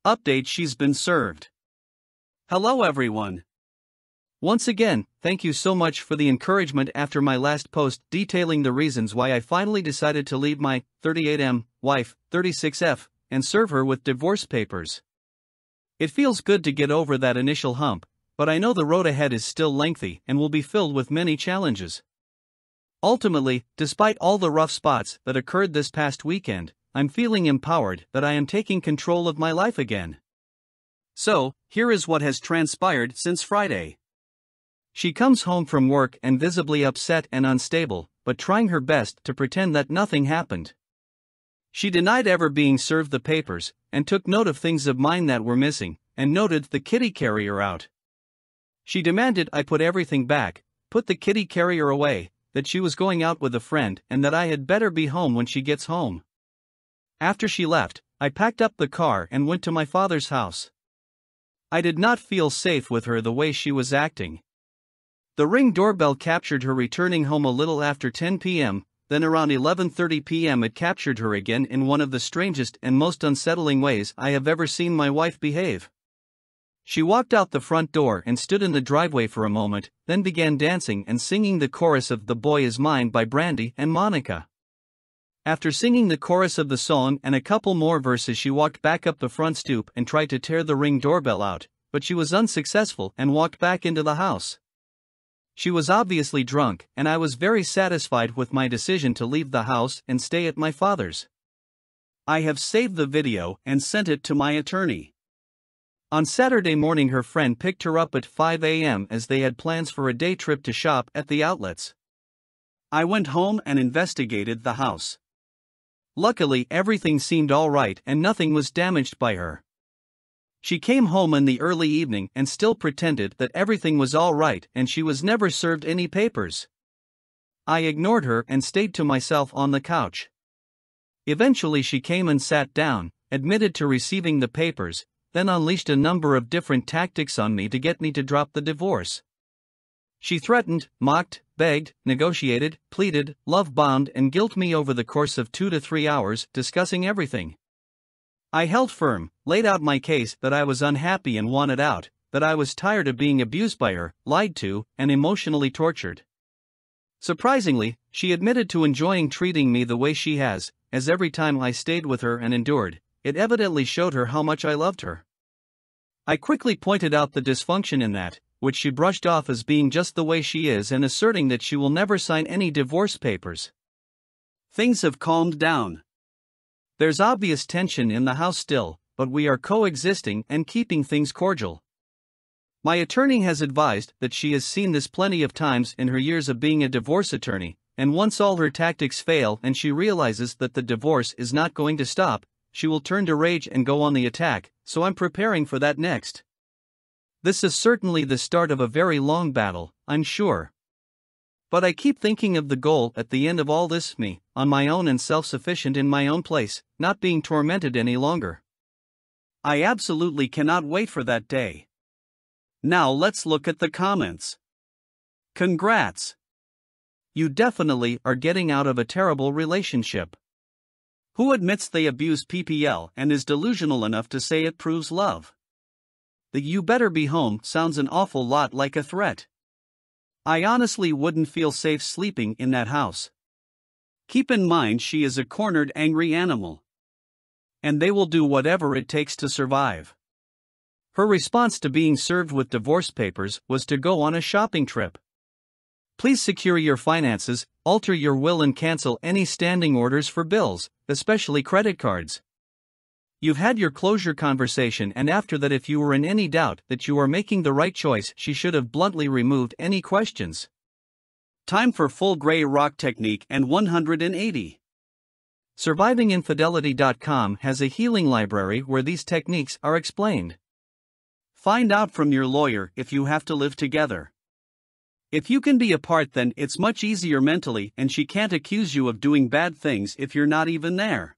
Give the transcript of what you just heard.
Update: she's been served. Hello everyone. Once again, thank you so much for the encouragement after my last post detailing the reasons why I finally decided to leave my 38M wife, 36F, and serve her with divorce papers. It feels good to get over that initial hump, but I know the road ahead is still lengthy and will be filled with many challenges. Ultimately, despite all the rough spots that occurred this past weekend, I'm feeling empowered that I am taking control of my life again. So, here is what has transpired since Friday. She comes home from work and visibly upset and unstable, but trying her best to pretend that nothing happened. She denied ever being served the papers, and took note of things of mine that were missing, and noted the kitty carrier out. She demanded I put everything back, put the kitty carrier away, that she was going out with a friend and that I had better be home when she gets home. After she left, I packed up the car and went to my father's house. I did not feel safe with her the way she was acting. The Ring doorbell captured her returning home a little after 10 p.m., then around 11:30 p.m. it captured her again in one of the strangest and most unsettling ways I have ever seen my wife behave. She walked out the front door and stood in the driveway for a moment, then began dancing and singing the chorus of "The Boy Is Mine" by Brandy and Monica. After singing the chorus of the song and a couple more verses, she walked back up the front stoop and tried to tear the Ring doorbell out, but she was unsuccessful and walked back into the house. She was obviously drunk, and I was very satisfied with my decision to leave the house and stay at my father's. I have saved the video and sent it to my attorney. On Saturday morning, her friend picked her up at 5 a.m. as they had plans for a day trip to shop at the outlets. I went home and investigated the house. Luckily, everything seemed all right and nothing was damaged by her. She came home in the early evening and still pretended that everything was all right and she was never served any papers. I ignored her and stayed to myself on the couch. Eventually she came and sat down, admitted to receiving the papers, then unleashed a number of different tactics on me to get me to drop the divorce. She threatened, mocked, begged, negotiated, pleaded, love-bombed and guilt me over the course of 2 to 3 hours, discussing everything. I held firm, laid out my case that I was unhappy and wanted out, that I was tired of being abused by her, lied to, and emotionally tortured. Surprisingly, she admitted to enjoying treating me the way she has, as every time I stayed with her and endured, it evidently showed her how much I loved her. I quickly pointed out the dysfunction in that, which she brushed off as being just the way she is and asserting that she will never sign any divorce papers. Things have calmed down. There's obvious tension in the house still, but we are coexisting and keeping things cordial. My attorney has advised that she has seen this plenty of times in her years of being a divorce attorney, and once all her tactics fail and she realizes that the divorce is not going to stop, she will turn to rage and go on the attack, so I'm preparing for that next. This is certainly the start of a very long battle, I'm sure. But I keep thinking of the goal at the end of all this, me, on my own and self-sufficient in my own place, not being tormented any longer. I absolutely cannot wait for that day. Now let's look at the comments. Congrats! You definitely are getting out of a terrible relationship. Who admits they abuse PPL and is delusional enough to say it proves love? The "you better be home" sounds an awful lot like a threat. I honestly wouldn't feel safe sleeping in that house. Keep in mind she is a cornered, angry animal. And they will do whatever it takes to survive. Her response to being served with divorce papers was to go on a shopping trip. Please secure your finances, alter your will and cancel any standing orders for bills, especially credit cards. You've had your closure conversation, and after that, if you were in any doubt that you are making the right choice, she should have bluntly removed any questions. Time for full gray rock technique and 180. SurvivingInfidelity.com has a healing library where these techniques are explained. Find out from your lawyer if you have to live together. If you can be apart, then it's much easier mentally, and she can't accuse you of doing bad things if you're not even there.